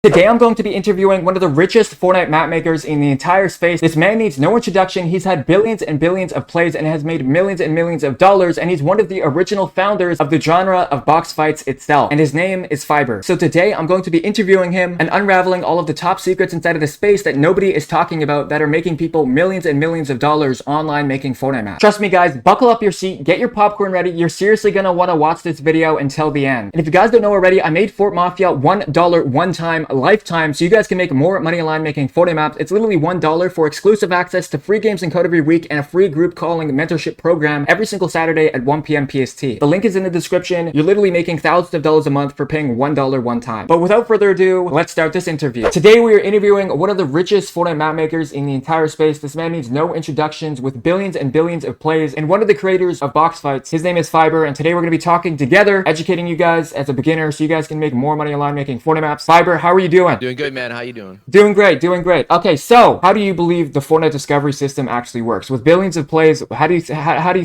Today I'm going to be interviewing one of the richest Fortnite map makers in the entire space. This man needs no introduction. He's had billions and billions of plays and has made millions and millions of dollars, and he's one of the original founders of the genre of box fights itself, and his name is Fiber. So today I'm going to be interviewing him and unraveling all of the top secrets inside of the space that nobody is talking about that are making people millions and millions of dollars online making Fortnite maps. Trust me guys, buckle up your seat, get your popcorn ready. You're seriously gonna want to watch this video until the end. And if you guys don't know already, I made Fort Mafia $1 one time lifetime, so you guys can make more money online making Fortnite maps. It's literally $1 for exclusive access to free games and code every week and a free group calling mentorship program every single Saturday at 1 p.m. PST. The link is in the description. You're literally making thousands of dollars a month for paying $1 one time. But without further ado, let's start this interview. Today we are interviewing one of the richest Fortnite map makers in the entire space. This man needs no introductions, with billions and billions of plays, and one of the creators of box fights. His name is Fiber, and today we're going to be talking together, educating you guys as a beginner so you guys can make more money online making Fortnite maps. Fiber, how are you doing? Doing good, man. How you doing? Doing great, doing great. Okay, so how do you believe the Fortnite discovery system actually works? With billions of plays, how do you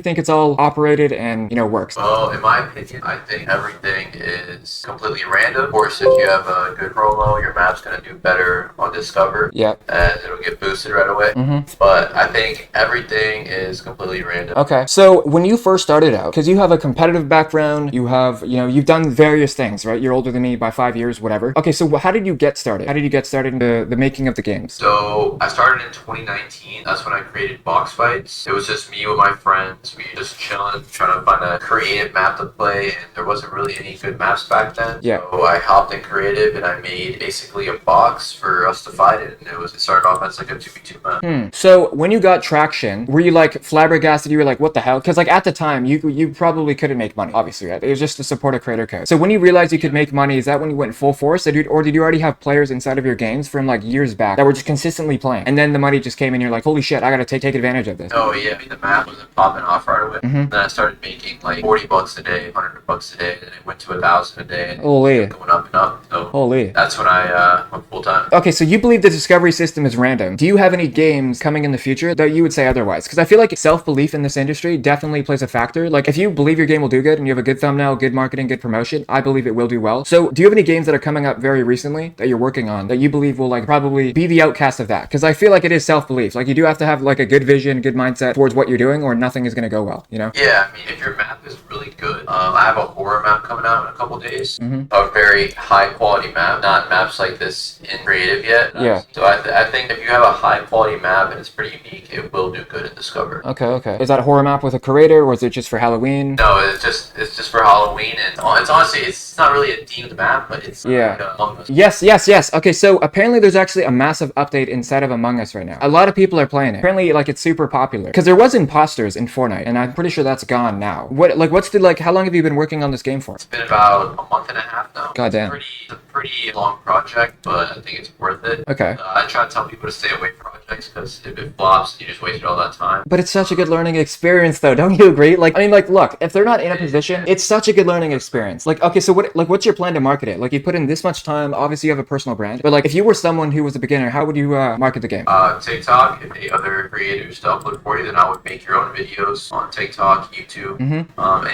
think it's all operated and, you know, works? Well, in my opinion, I think everything is completely random. Of course, if you have a good promo, your map's gonna do better on Discover. Yep. And it'll get boosted right away. But I think everything is completely random. Okay, so when you first started out, because you have a competitive background, you have, you know, you've done various things, right? You're older than me by 5 years, whatever. Okay, so how did you get started? How did you get started in the making of the games? So I started in 2019. That's when I created box fights. It was just me with my friends. We were just chilling, trying to find a creative map to play, and there wasn't really any good maps back then. Yeah. So I hopped in creative and I made basically a box for us to fight it, and it started off as like a 2v2 map. So when you got traction, were you like flabbergasted? You were like, what the hell? Because like at the time, you probably couldn't make money, obviously, right? It was just to support a creator code. So when you realized you could make money, is that when you went full force, or did you already have players inside of your games from like years back that were just consistently playing, and then the money just came and you're like, holy shit, I gotta take advantage of this? Oh yeah, I mean the map wasn't popping off right away. Then I started making like $40 a day, $100 a day, and it went to 1,000 a day, and Holy. going up and up. So Holy. that's when I went full time. Okay, so you believe the discovery system is random. Do you have any games coming in the future that you would say otherwise? Because I feel like self-belief in this industry definitely plays a factor. Like if you believe your game will do good and you have a good thumbnail, good marketing, good promotion, I believe it will do well. So do you have any games that are coming up very recently that you're working on that you believe will like probably be the outcast of that? Because I feel like it is self-belief. Like you do have to have like a good vision, good mindset towards what you're doing, or nothing is going to go well, you know? Yeah, I mean, if your map is really good, I have a horror map coming out in a couple days. A very high quality map, not maps like this in creative yet. Yeah. So I think if you have a high quality map and it's pretty unique, it will do good in Discover. Okay. Is that a horror map with a creator, or is it just for Halloween? No, it's just for Halloween, and it's honestly, it's not really a themed map, but it's Yeah. like Among Us. Yes. Okay, so apparently there's actually a massive update inside of Among Us right now. A lot of people are playing it. Apparently, like, it's super popular. Because there was imposters in Fortnite, and I'm pretty sure that's gone now. How long have you been working on this game for? It's been about a month and a half now. Goddamn. It's a pretty long project, but I think it's worth it. Okay. I try to tell people to stay away from projects, because if it flops, you just wasted all that time. But it's such a good learning experience, though. Don't you agree? Like, I mean, like, look, if they're not in a position, it's such a good learning experience. Like, okay, so what's your plan to market it? Like, you put in this much time, obviously you have a personal brand, but like, if you were someone who was a beginner, how would you market the game? TikTok, if the other creators to upload for you, then I would make your own videos on TikTok, YouTube,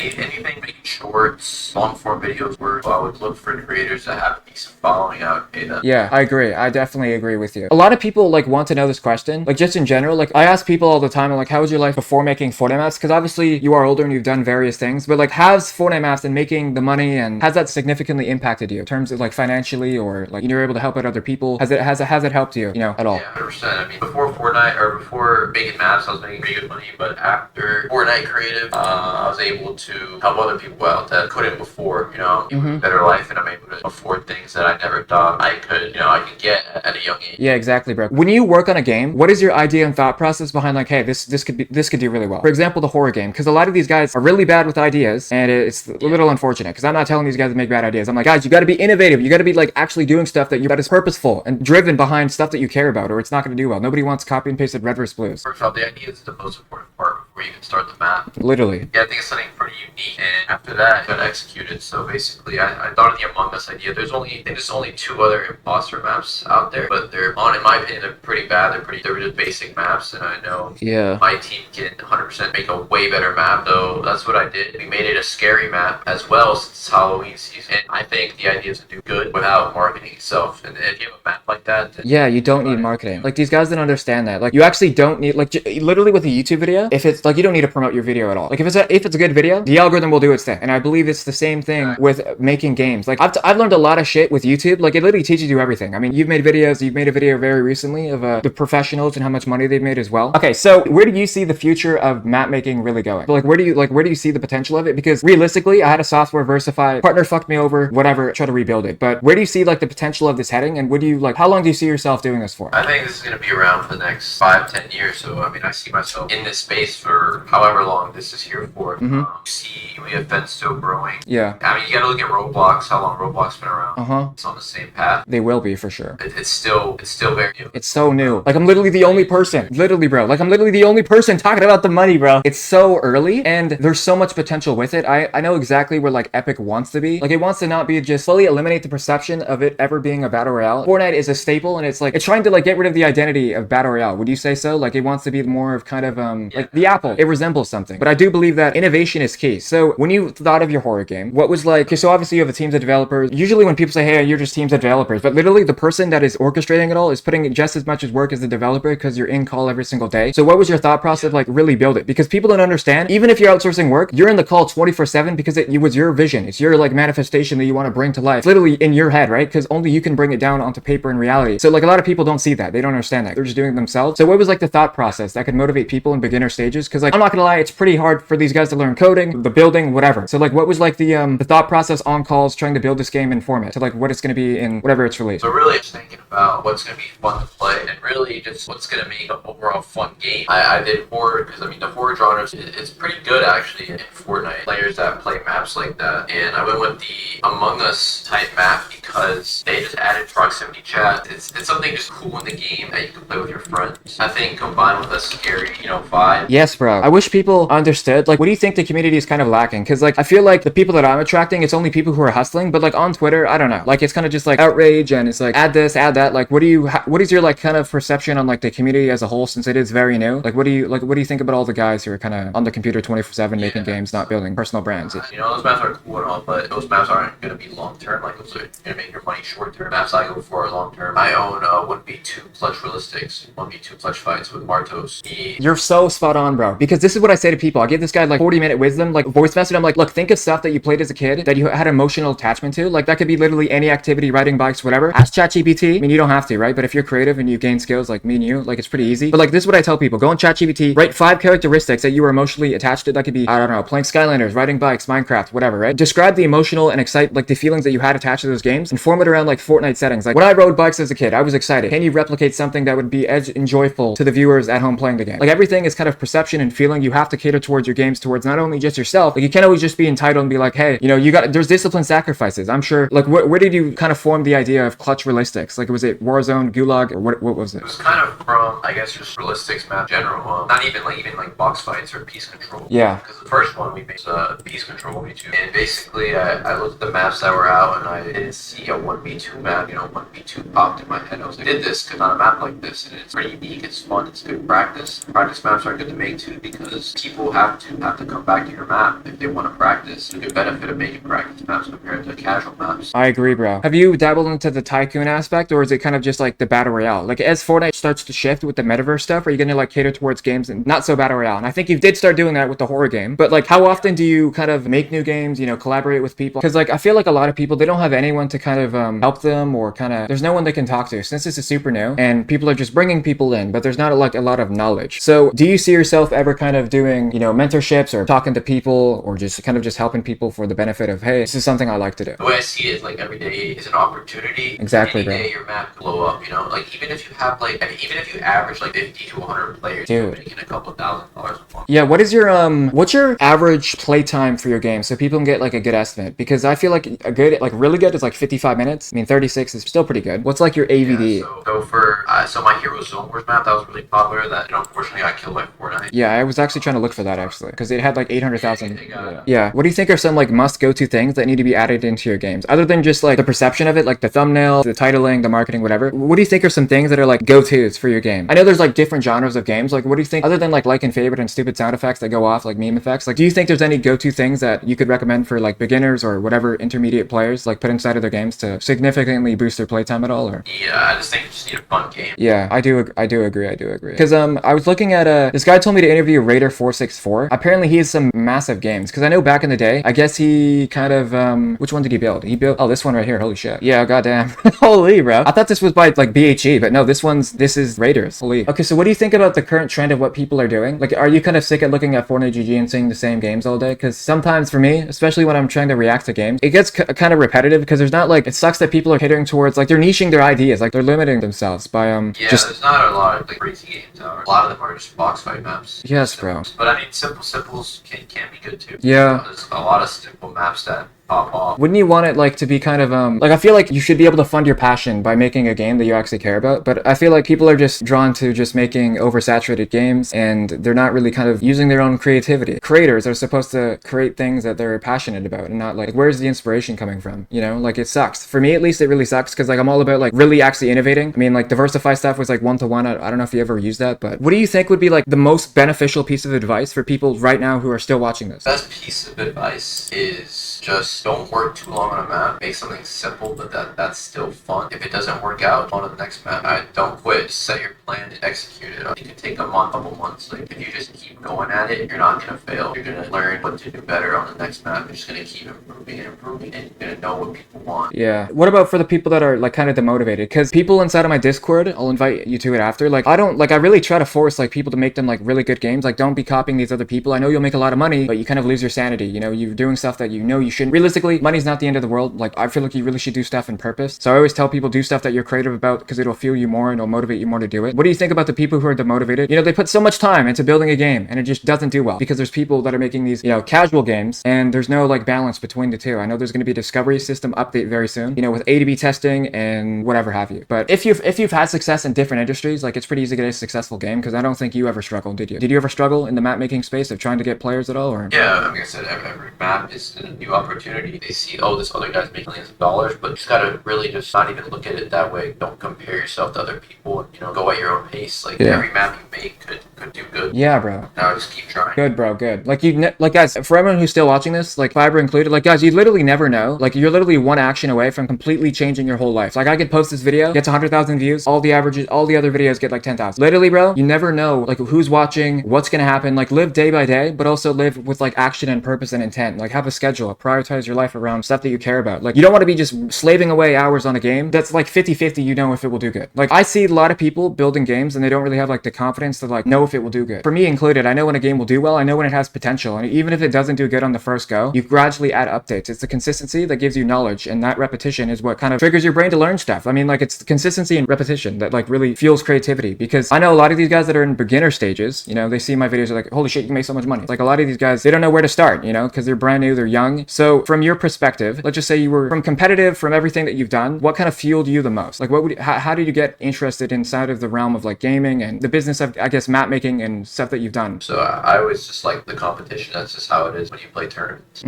anything, making shorts, long form videos where I would look for creators that have a decent following. I would pay them. Yeah, I agree. I definitely agree with you. A lot of people like want to know this question, like just in general. Like I ask people all the time, like, how was your life before making Fortnite maps? Because obviously you are older and you've done various things, but like, has Fortnite maps and making the money, and has that significantly impacted you in terms of like financially, or like you're able to help out other people? Has it helped you, you know, at all? Yeah, 100%. I mean, before Fortnite, or before making maps, I was making pretty good money, but after Fortnite Creative, I was able to help other people out that couldn't before, you know, give a better life, and I'm able to afford things that I never thought I could, you know, I could get at a young age. Yeah, exactly, bro. When you work on a game, what is your idea and thought process behind like, hey, this could do really well? For example, the horror game, because a lot of these guys are really bad with ideas, and it's a little unfortunate, because I'm not telling these guys to make bad ideas. I'm like, guys, you got to be innovative. You got to be like actually doing stuff that is purposeful and driven behind stuff that you care about, or it's not going to do well. Nobody wants copy and pasted red versus blues. First off, the idea is the most important part before before you can start the map. Literally. Yeah, I think it's something pretty unique. And after that, it got executed. So basically, I thought of the Among Us idea. I think there's only 2 other imposter maps out there, but in my opinion, they're pretty bad. They're just basic maps, and I know my team can 100% make a way better map. So that's what I did. We made it a scary map as well, since it's Halloween season. And I think the idea is to do good without marketing itself. And if you have a map like that, then yeah, you don't need marketing. Like, these guys don't understand that. Like, you actually don't need, like, literally with a YouTube video, if it's like, you don't need to promote your video at all. Like, if it's a good video, the algorithm will do its thing. And I believe it's the same thing with making games. Like, I've learned a lot of shit with YouTube. Like, it literally teaches you everything. I mean, you've made a video very recently of the professionals and how much money they've made as well. Okay, so where do you see the future of map making really going? Like, where do you see the potential of it? Because realistically, I had a software Versify, partner fucked me over, whatever, try to rebuild it. But where do you see like the potential of this heading? And how long do you see yourself doing this for? I think this is going to be around for the next 5-10 years. So, I mean, I see myself in this space for however long this is here for. You see UEFN still growing. Yeah. I mean, you got to look at Roblox, how long Roblox been around. It's on the same path. They will be for sure. It's still very new. It's so new. Like, I'm literally the only person. Literally, bro. Like, I'm literally the only person talking about the money, bro. It's so early, and there's so much potential with it. I know exactly where, like, Epic wants to be. Like, it wants to not be just fully eliminate the perception of it ever being a battle royale. Fortnite is a staple, and it's, like, it's trying to, like, get rid of the identity of battle royale. Would you say so? Like, it wants to be more of kind of, like, the Apple. It resembles something. But I do believe that innovation is key. So, when you thought of your horror game, what was, like, okay, so obviously you have a teams of developers. Usually when people say, hey, you're just teams of developers, but literally the person that is orchestrating it all is putting just as much as work as the developer because you're in call every single day. So what was your thought process of like really build it? Because people don't understand, even if you're outsourcing work, you're in the call 24/7 because it was your vision. It's your like manifestation that you want to bring to life. It's literally in your head, right? Because only you can bring it down onto paper and reality. So like a lot of people don't see that. They don't understand that. They're just doing it themselves. So what was like the thought process that could motivate people in beginner stages? Because like, I'm not gonna lie, it's pretty hard for these guys to learn coding, the building, whatever. So like, what was like the thought process on calls trying to build this game in format to like what it's gonna be in whatever it's released? So really just thinking about what's going to be fun to play and really just what's going to make an overall fun game. I did horror because I mean the horror genre it's pretty good actually in Fortnite. Players that play maps like that, and I went with the Among Us type map because they just added proximity chat. It's something just cool in the game that you can play with your friends. I think combined with a scary vibe. Yes, bro. I wish people understood. Like, what do you think the community is kind of lacking? Because like I feel like the people that I'm attracting, it's only people who are hustling. But like on Twitter, I don't know. Like it's kind of just like outrage and it's like add this, add that. Like what is your like kind of perception on like the community as a whole since it is very new? Like what do you think about all the guys who are kind of on the computer 24/7 making games, not building personal brands? Those maps are cool and all, but those maps aren't going to be long term. Like those are going to make your money short term. Maps I go for are long term. I own 1v2 clutch realistics, 1v2 clutch fights with Martos. You're so spot on, bro. Because this is what I say to people. I give this guy like 40-minute wisdom, like voice message. I'm like, look, think of stuff that you played as a kid that you had emotional attachment to. Like that could be literally any activity, riding bikes, whatever. Ask ChatGPT. I mean, you don't have to, right? But if you're creative and you gain skills like me and you, like it's pretty easy. But like this is what I tell people. Go on ChatGPT, write 5 characteristics that you were emotionally attached to. That could be, I don't know, playing Skylanders, riding bikes, Minecraft, whatever, right? Describe the emotional and like the feelings that you had attached to those games and form it around like Fortnite settings. Like when I rode bikes as a kid, I was excited. Can you replicate something that would be and joyful to the viewers at home playing the game? Like everything is kind of perception and feeling. You have to cater towards your games towards not only just yourself. Like you can't always just be entitled and be like, hey, there's discipline sacrifices. I'm sure. Like where did you kind of form the idea of clutch realistics? Like was it Warzone, Gulag, or what was it? It was kind of from, I guess, just realistics map in general. Not even like box fights or peace control. Yeah. Because the first one we made was peace control 1v2. And basically I looked at the maps that were out and I didn't see a 1v2 map. 1v2 popped in my head. I was like, I did this because not a map like this. And it's pretty unique. It's fun. It's good practice. Practice maps are good to make too because people have to come back to your map if they want to practice. You get benefit of making practice maps compared to casual maps. I agree, bro. Have you dabbled into the tycoon aspect, or is it kind of just like the battle royale? Like as Fortnite starts to shift with the metaverse stuff, are you gonna like cater towards games and not so battle royale? And I think you did start doing that with the horror game. But like, how often do you kind of make new games? Collaborate with people? Because like I feel like a lot of people, they don't have anyone to kind of help them, or kind of there's no one they can talk to since this is super new and people are just bringing people in, but there's not like a lot of knowledge. So do you see yourself ever kind of doing mentorships or talking to people or just kind of just helping people for the benefit of, hey, this is something I like to do? The way I see it is like every day is an opportunity. Exactly, Any day your map can blow up. Like even if you have even if you average like 50 to 100 players, Dude. making a couple $1,000 a month. Yeah, what is your what's your average play time for your game so people can get like a good estimate? Because I feel like a good, like really good is like 55 minutes. I mean, 36 is still pretty good. What's like your AVD? Yeah, so for so my Hero Zone Wars map, that was really popular. That, you know, unfortunately got killed by Fortnite. Yeah, I was actually trying to look for that actually because it had like 800,000. Yeah. Yeah. What do you think are some like must go to things that need to be added into your games other than just like the perception of it, like the thumbnail, the titling, the marketing, whatever? What do you think are some things that are like go tos for your game? I know there's like different genres of games. Like, what do you think other than like and favorite and stupid sound effects that go off, like meme effects? Like, do you think there's any go to things that you could recommend for like beginners or whatever intermediate players like put inside of their games to significantly boost their playtime at all? Or Yeah, I just think you just need a fun game. yeah, I do agree. Because I was looking at this guy told me to interview Raider464. Apparently he has some massive games. Because I know back in the day, I guess he kind of which one did he build? He built this one right here. Holy shit. Yeah, goddamn. Holy bro. I thought this was by like BHE, but no, this is Raiders. Holy. Okay, so what do you think about the current trend of what people are doing? Like, are you kind of sick at looking at Fortnite GG and seeing the same games all day? Because sometimes for me, especially when I'm trying to react to games, it gets kind of repetitive because there's not like, it sucks that people are catering towards like they're niching their ideas, like they're limiting themselves by Yeah, there's not a lot of like crazy games out. A lot of them are just box fight maps. Yes, bro. But I mean, simples can be good too. Yeah. There's a lot of simple maps that pop off. Wouldn't you want it like to be kind of like I feel like you should be able to fund your passion by making a game that you actually care about, but I feel like people are just drawn to just making oversaturated games and they're not really kind of using their own creativity. Creators are supposed to create things that they're passionate about and not like where's the inspiration coming from, you know? Like it sucks. For me at least it really sucks because like I'm all about like really actually innovating. I mean like Diversify stuff was like 1-to-1. I don't know if you ever used that, but what do you think would be like the most beneficial piece of advice for people right now who are still watching this? Best piece of advice is just don't work too long on a map. Make something simple, but that's still fun. If it doesn't work out, on to the next map. Don't quit. Just set your plan and execute it. It can take a month, couple months. Like if you just keep going at it, you're not gonna fail. You're gonna learn what to do better on the next map. You're just gonna keep improving and improving, and you're gonna know what people want. Yeah. What about for the people that are like kind of demotivated? Because people inside of my Discord, I'll invite you to it after. Like I really try to force like people to make them like really good games. Like don't be copying these other people. I know you'll make a lot of money, but you kind of lose your sanity. You know, you're doing stuff that you know you shouldn't. Realistically, money's not the end of the world. Like I feel like you really should do stuff in purpose. So I always tell people do stuff that you're creative about because it'll fuel you more and it'll motivate you more to do it. What do you think about the people who are demotivated? You know, they put so much time into building a game and it just doesn't do well because there's people that are making these, you know, casual games and there's no like balance between the two. I know there's going to be a discovery system update very soon, you know, with A/B testing and whatever have you. But if you've had success in different industries, like it's pretty easy to get a successful game because I don't think you ever struggled, did you? Did you ever struggle in the map making space of trying to get players at all? Or yeah, like I said, every map is a new opportunity. They see, oh, this other guy's making millions of dollars, but you just gotta really just not even look at it that way. Don't compare yourself to other people and, you know, go at your own pace. Like every map you make could do good. Yeah, bro. Now just keep trying. Good, bro. Good. Like like guys, for everyone who's still watching this, like Fiber included, like guys, you literally never know. Like you're literally one action away from completely changing your whole life. Like I could post this video, gets 100,000 views, all the other videos get like 10,000. Literally, bro, you never know like who's watching, what's gonna happen. Like live day by day, but also live with like action and purpose and intent. Like have a schedule, prioritize your life around stuff that you care about. Like you don't want to be just slaving away hours on a game that's like 50-50, you know, if it will do good. Like I see a lot of people building games and they don't really have like the confidence to like know if it will do good. For me included, I know when a game will do well, I know when it has potential, and even if it doesn't do good on the first go, you gradually add updates. It's the consistency that gives you knowledge, and that repetition is what kind of triggers your brain to learn stuff. I mean, like it's the consistency and repetition that like really fuels creativity, because I know a lot of these guys that are in beginner stages, you know, they see my videos, they're like, holy shit, you can make so much money. Like a lot of these guys, they don't know where to start, you know, because they're brand new, they're young. So from your perspective, let's just say you were from competitive, from everything that you've done, what kind of fueled you the most? Like how did you get interested inside of the realm of like gaming and the business of, I guess, map making and stuff that you've done? So I always just like the competition. That's just how it is when you play tournaments.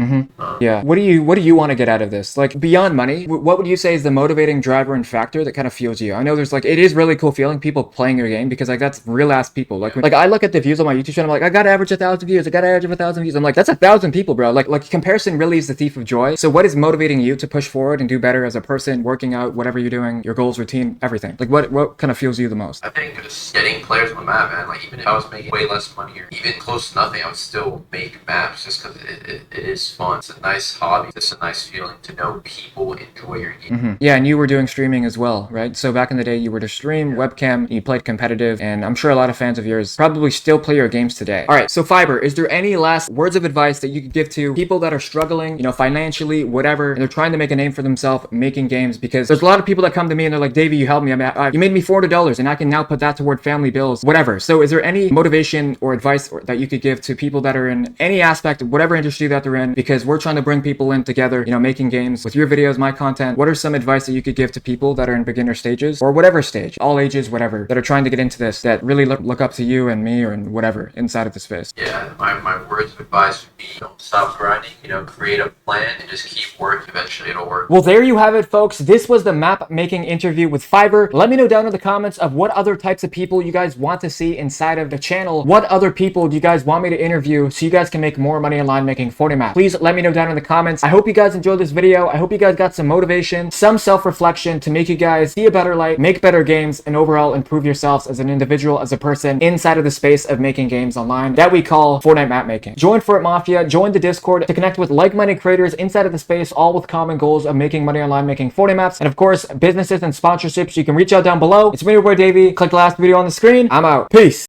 Yeah. What do you want to get out of this? Like beyond money, what would you say is the motivating driver and factor that kind of fuels you? I know there's like, it is really cool feeling people playing your game, because like that's real ass people. Like I look at the views on my YouTube channel, I'm like, I gotta average 1,000 views. I gotta average 1,000 views. I'm like, that's 1,000 people, bro. Like comparison really is the thief of joy. So what is motivating you to push forward and do better as a person, working out, whatever you're doing, your goals, routine, everything? Like what kind of fuels you the most? I think just getting players on the map, man. Like even if I was making way less money or even close to nothing, I would still make maps just because it is fun. It's a nice hobby. It's a nice feeling to know people enjoy your game. Yeah, and you were doing streaming as well, right? So back in the day, you were to stream, webcam, you played competitive, and I'm sure a lot of fans of yours probably still play your games today. All right, so Fiber, is there any last words of advice that you could give to people that are struggling? You know, financially, whatever, and they're trying to make a name for themselves making games. Because there's a lot of people that come to me and they're like, Davey, you helped me. You made me $400 and I can now put that toward family bills, whatever. So is there any motivation or advice that you could give to people that are in any aspect, whatever industry that they're in? Because we're trying to bring people in together, making games with your videos, my content. What are some advice that you could give to people that are in beginner stages or whatever stage, all ages, whatever, that are trying to get into this, that really look up to you and me or whatever inside of the space? Yeah, my words of advice would be don't stop grinding, create a plan and just keep working. Eventually it'll work. Well, there you have it, folks. This was the map making interview with Fiverr. Let me know down in the comments of what other types of people you guys want to see inside of the channel. What other people do you guys want me to interview so you guys can make more money online making Fortnite Maps? Please let me know down in the comments. I hope you guys enjoyed this video. I hope you guys got some motivation, some self-reflection to make you guys see a better light, make better games, and overall improve yourselves as an individual, as a person inside of the space of making games online that we call Fortnite map making. Join Fortnite Mafia, join the Discord to connect with like-minded creators inside of the space, all with common goals of making money online making Fortnite maps, and of course businesses and sponsorships. You can reach out down below. It's me, your boy Davey. Click the last video on the screen. I'm out. Peace.